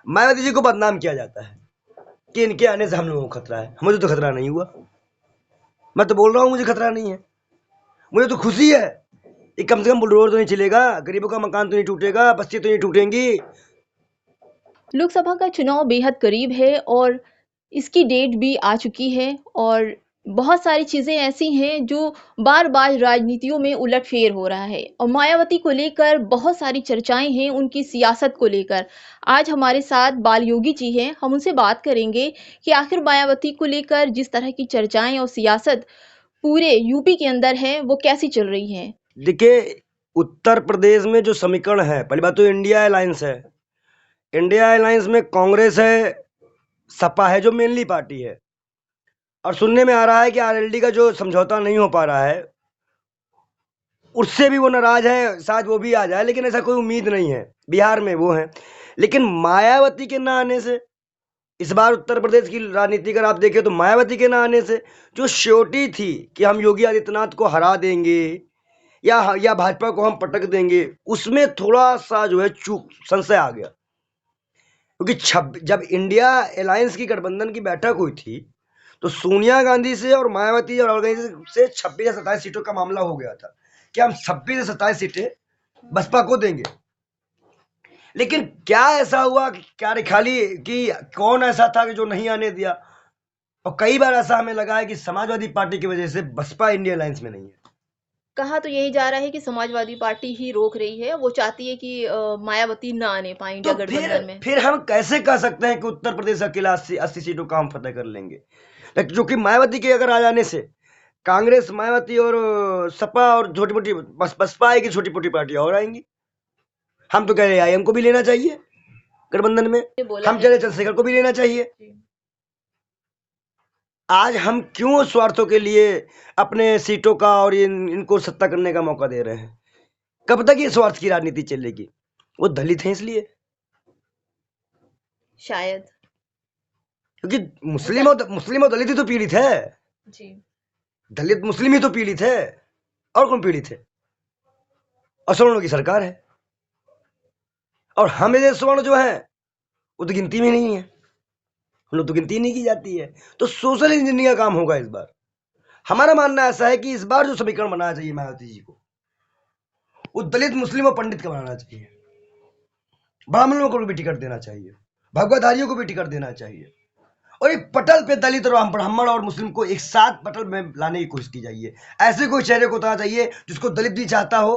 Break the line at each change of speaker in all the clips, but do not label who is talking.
मायावती जी को बदनाम किया जाता है कि इनके आने से हम लोगों को खतरा है। मुझे तो खतरा नहीं हुआ, मैं तो बोल रहा हूँ मुझे खतरा नहीं है। मुझे तो खुशी है कि कम से कम बुलडोजर तो नहीं चलेगा, गरीबों का मकान तो नहीं टूटेगा, बस्ती तो नहीं टूटेंगी।
लोकसभा का चुनाव बेहद करीब है और इसकी डेट भी आ चुकी है और बहुत सारी चीजें ऐसी हैं जो बार बार राजनीतियों में उलटफेर हो रहा है और मायावती को लेकर बहुत सारी चर्चाएं हैं उनकी सियासत को लेकर। आज हमारे साथ बाल योगी जी हैं, हम उनसे बात करेंगे कि आखिर मायावती को लेकर जिस तरह की चर्चाएं और सियासत पूरे यूपी के अंदर है वो कैसी चल रही है।
देखिए, उत्तर प्रदेश में जो समीकरण है, पहली बात तो इंडिया अलायंस है। इंडिया अलायंस में कांग्रेस है, सपा है जो मेनली पार्टी है, और सुनने में आ रहा है कि आरएलडी का जो समझौता नहीं हो पा रहा है उससे भी वो नाराज है, शायद वो भी आ जाए, लेकिन ऐसा कोई उम्मीद नहीं है। बिहार में वो है, लेकिन मायावती के ना आने से इस बार उत्तर प्रदेश की राजनीति अगर आप देखें तो मायावती के ना आने से जो श्योरिटी थी कि हम योगी आदित्यनाथ को हरा देंगे या भाजपा को हम पटक देंगे, उसमें थोड़ा सा जो है चूक संशय आ गया। क्योंकि जब इंडिया अलायंस की गठबंधन की बैठक हुई थी तो सोनिया गांधी से और मायावती और राहुल गांधी से 26 या 27 सीटों का मामला हो गया था कि हम 26 या 27 सीटें बसपा को देंगे। लेकिन क्या ऐसा हुआ, क्या खाली कि कौन ऐसा था कि जो नहीं आने दिया? और कई बार ऐसा हमें लगा है कि समाजवादी पार्टी की वजह से बसपा इंडिया अलायंस में नहीं है।
कहा तो यही जा रहा है कि समाजवादी पार्टी ही रोक रही है, वो चाहती है कि मायावती ना आने पाए
तो
इंडिया गठबंधन में।
फिर हम कैसे कह सकते हैं कि उत्तर प्रदेश अकेला 80 सीटों का हम फतेह कर लेंगे? जो कि मायावती के अगर आ जाने से कांग्रेस, मायावती और सपा और छोटी मोटी बसपा आएगी, छोटी मोटी पार्टियां और आएंगी। हम तो कह रहे हैं आईएम को भी लेना चाहिए गठबंधन में,
ये बोला
हम
है।
चले चंद्रशेखर को भी लेना चाहिए। आज हम क्यों स्वार्थों के लिए अपने सीटों का और इनको सत्ता करने का मौका दे रहे हैं? कब तक ये स्वार्थ की राजनीति चलेगी? वो दलित हैं इसलिए,
शायद।
क्योंकि मुस्लिम और दलित ही तो पीड़ित है।
जी।
दलित मुस्लिम ही तो पीड़ित है, और कौन पीड़ित है? और सवर्णों की सरकार है, और हम ये सवर्ण जो है वो तो गिनती में नहीं है, हम लोग तो गिनती नहीं की जाती है। तो सोशल इंजीनियरिंग का काम होगा इस बार। हमारा मानना ऐसा है कि इस बार जो समीकरण बनाना चाहिए मायावती जी को, वो दलित, मुस्लिम और पंडित का बनाना चाहिए। ब्राह्मणों को भी टिकट देना चाहिए, भगवाधारियों को भी टिकट देना चाहिए, और एक पटल पे दलित और ब्राह्मण और मुस्लिम को एक साथ पटल में लाने की कोशिश की जाइए। ऐसे कोई चेहरे को उतारना चाहिए जिसको दलित भी चाहता हो,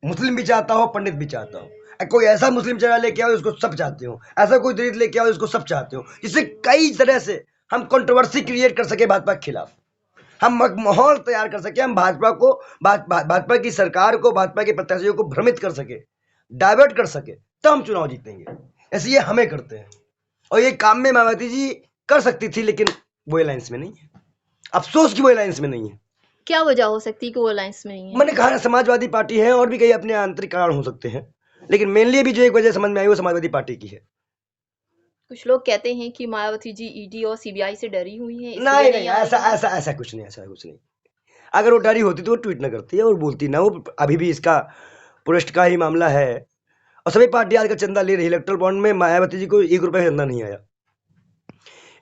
मुस्लिम भी चाहता हो, पंडित भी चाहता हो। कोई ऐसा मुस्लिम चेहरा लेके आओ जिसको सब चाहते हो, ऐसा कोई दलित लेके आओ जिसको सब चाहते हो, जिससे कई तरह से हम कंट्रोवर्सी क्रिएट कर सके भाजपा के खिलाफ, हम एक माहौल तैयार कर सके, हम भाजपा को भाजपा की सरकार को, भाजपा के प्रत्याशियों को भ्रमित कर सके, डाइवर्ट कर सके, तब हम चुनाव जीतेंगे। ऐसे ये हमें करते हैं, और ये काम में मायावती जी कर सकती थी, लेकिन वो अलायंस में नहीं है। अफसोस की वो अलायंस में नहीं है।
क्या वजह हो सकती है कि वो अलायंस में नहीं है?
मैंने कहा समाजवादी पार्टी है, और भी कई अपने आंतरिक कारण हो सकते हैं, लेकिन मेनली अभी जो एक वजह समझ में आई वो समाजवादी पार्टी की है।
कुछ लोग कहते हैं कि मायावती जी ईडी और सीबीआई से डरी हुई हैं, इसलिए
नहीं नहीं,
नहीं आ
ऐसा
रही हैं।
ऐसा ऐसा कुछ नहीं, ऐसा कुछ नहीं। अगर वो डरी होती तो वो ट्वीट ना करती है और बोलती ना। वो अभी भी इसका पुरस्ट का ही मामला है, और सभी पार्टी आजकल चंदा ले रही है। इलेक्ट्रल बॉन्ड में मायावती जी को 1 रुपए का चंदा नहीं आया।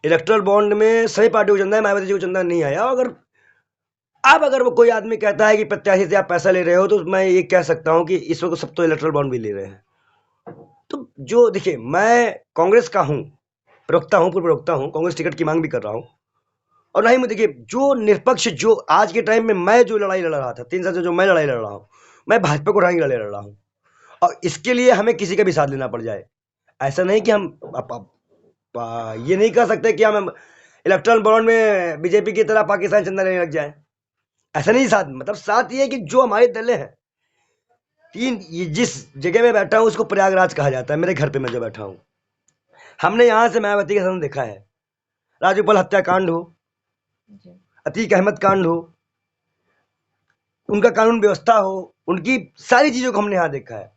इलेक्ट्रल बॉन्ड में सभी पार्टियों को चंदा है, मायावती जी को चंदा नहीं आया। अगर वो कोई आदमी कहता है कि प्रत्याशी से आप पैसा ले रहे हो, तो मैं ये कह सकता हूँ कि इस वक्त सब तो इलेक्ट्रल बॉन्ड भी ले रहे हैं। तो जो देखिए, मैं कांग्रेस का हूँ, प्रवक्ता हूँ, पूर्व प्रवक्ता हूँ, कांग्रेस टिकट की मांग भी कर रहा हूँ। और नहीं, मैं देखिए जो निष्पक्ष, जो आज के टाइम में मैं जो लड़ाई लड़ रहा था 3 साल से, जो मैं लड़ाई लड़ रहा हूँ, मैं भाजपा को हराने की लड़ाई लड़ रहा हूँ। और इसके लिए हमें किसी का भी साथ लेना पड़ जाए। ऐसा नहीं कि हम ये नहीं कह सकते कि हम इलेक्ट्रल बॉन्ड में बीजेपी की तरह पाकिस्तान चंदा लेने लग जाए। ऐसा नहीं, साथ मतलब साथ ये है कि जो हमारे दल हैं, जिस जगह में बैठा हूँ उसको प्रयागराज कहा जाता है, मेरे घर पे मैं जो बैठा हूँ। हमने यहाँ से मायावती का सदन देखा है, राजूपाल हत्याकांड हो, अतीक अहमद कांड हो, उनका कानून व्यवस्था हो, उनकी सारी चीजों को हमने यहाँ देखा है।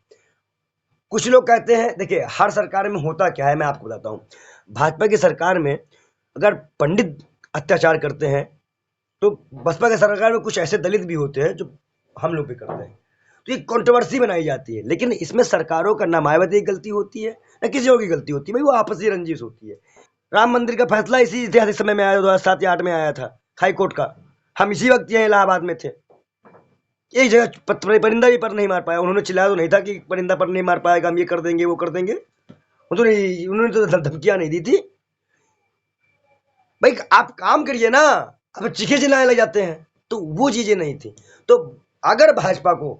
कुछ लोग कहते हैं, देखिए हर सरकार में होता क्या है मैं आपको बताता हूँ। भाजपा की सरकार में अगर पंडित अत्याचार करते हैं, तो बसपा की सरकार में कुछ ऐसे दलित भी होते हैं जो हम लोग पे करते हैं। तो ये कंट्रोवर्सी बनाई जाती है, लेकिन इसमें सरकारों का ना मायावती की गलती होती है, न किसी और की गलती होती है भाई, वो आपसी रंजिश होती है। राम मंदिर का फैसला इसी ऐतिहासिक समय में आया, 2007 या 8 में आया था हाई कोर्ट का। हम इसी वक्त यहाँ इलाहाबाद में थे, एक जगह परिंदा भी पर नहीं मार पाया। उन्होंने चिल्लाया तो नहीं था कि परिंदा पर नहीं मार पाएगा, हम ये कर देंगे वो कर देंगे, वो तो नहीं, उन्होंने तो धमकियां नहीं दी थी भाई। आप काम करिए ना, अब चीखे चिल्लाने लग जाते हैं, तो वो चीजें नहीं थी। तो अगर भाजपा को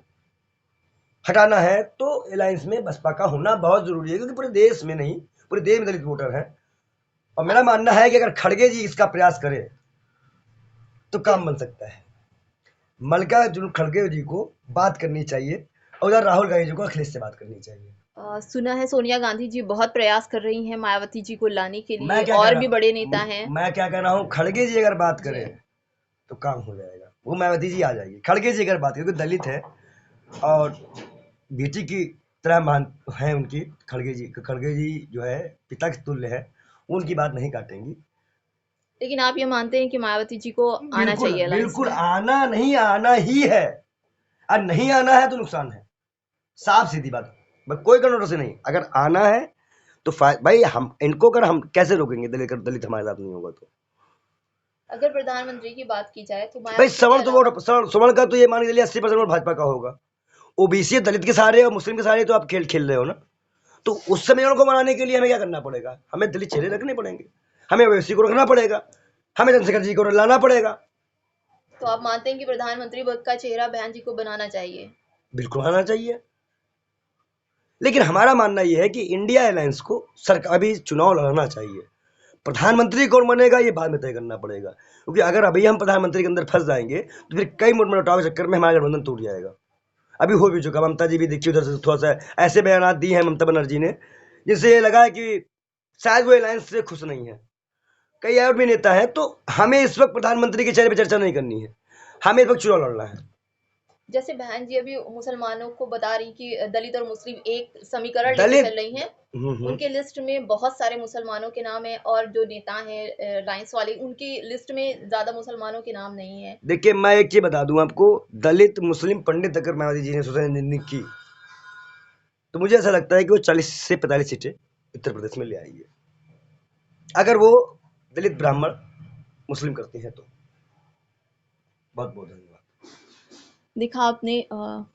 हटाना है तो अलायंस में बसपा का होना बहुत जरूरी है, क्योंकि पूरे देश में नहीं, पूरे देश में दलित वोटर हैं। और मेरा मानना है कि अगर खड़गे जी इसका प्रयास करें तो काम बन सकता है। मल्लिकार्जुन खड़गे जी को बात करनी चाहिए और उधर राहुल गांधी जी को अखिलेश से बात करनी चाहिए।
सुना है सोनिया गांधी जी बहुत प्रयास कर रही हैं मायावती जी को लाने के लिए,
मैं क्या कह
और
रहा
भी बड़े नेता हैं।
मैं क्या कह रहा हूँ, खड़गे जी अगर बात करें तो काम हो जाएगा, वो मायावती जी आ जाएगी। खड़गे जी अगर बात करें, क्योंकि दलित है और बेटी की तरह मान है उनकी, खड़गे जी जो है पिता के तुल्य है, वो उनकी बात नहीं काटेंगी।
लेकिन आप ये मानते हैं कि मायावती जी को आना
बिल्कुल
चाहिए अलायंस
बिल्कुल,
में?
आना नहीं, आना ही है। और नहीं आना है तो नुकसान है, साफ सीधी बात, कोई कंट्रोवर्सी नहीं। अगर आना है तो भाई हम इनको कर हम कैसे रोकेंगे? दलित हमारे साथ नहीं होगा तो।
अगर प्रधानमंत्री की बात की जाए तो
भाई
मायावती के
सवर्ण तो
अलावा
वोट, सवर्ण का तो ये मान के चलिए 80% वोट भाजपा का होगा। ओबीसी दलित के सहारे और मुस्लिम के सहारे तो आप खेल खेल रहे हो ना। तो उस समीकरण को बनाने के लिए हमें क्या करना पड़ेगा? हमें दलित चेहरे रखने पड़ेंगे, हमें ओबीसी को रखना पड़ेगा, हमें चंद्रशेखर जी को लाना पड़ेगा।
तो आप मानते हैं कि प्रधानमंत्री पद का चेहरा बहन जी को बनाना चाहिए?
बिल्कुल आना चाहिए, लेकिन हमारा मानना यह है कि इंडिया अलायंस को सरकार अभी चुनाव लड़ना चाहिए। प्रधानमंत्री कौन बनेगा ये बाद में तय करना पड़ेगा, क्योंकि अगर अभी हम प्रधानमंत्री के अंदर फंस जाएंगे तो फिर कई मुठभेड़ के चक्कर में हमारा गठबंधन टूट जाएगा। अभी हो भी चुका, ममता जी भी देखिए उधर से थोड़ा सा ऐसे बयान दिए हैं ममता बनर्जी ने, जिससे ये लगा है कि शायद वो अलायंस से खुश नहीं है। कई और भी नेता हैं, तो हमें इस वक्त प्रधानमंत्री के चेहरे पर चर्चा नहीं करनी है, हमें इस वक्त चुनाव लड़ना है।
जैसे बहन जी अभी मुसलमानों को बता रही कि दलित और मुस्लिम एक समीकरण लेके
दलित
चल रही हैं, उनके लिस्ट में बहुत सारे मुसलमानों के नाम है, और जो नेता हैं अलायंस वाले, उनकी लिस्ट में ज्यादा मुसलमानों के नाम नहीं है।
देखिए मैं एक चीज बता दूं आपको, दलित मुस्लिम पंडित अगर मायावती जी ने सोशल की तो मुझे ऐसा लगता है कि वो 40 से 45 सीटें उत्तर प्रदेश में ले आएगी, अगर वो दलित ब्राह्मण मुस्लिम करते हैं तो। बहुत बहुत धन्यवाद।
देखा आपने,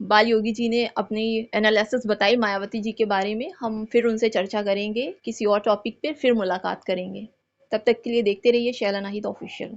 बाल योगी जी ने अपनी एनालिसिस बताई मायावती जी के बारे में। हम फिर उनसे चर्चा करेंगे, किसी और टॉपिक पे फिर मुलाकात करेंगे। तब तक के लिए देखते रहिए शैला नाहिद ऑफिशियल।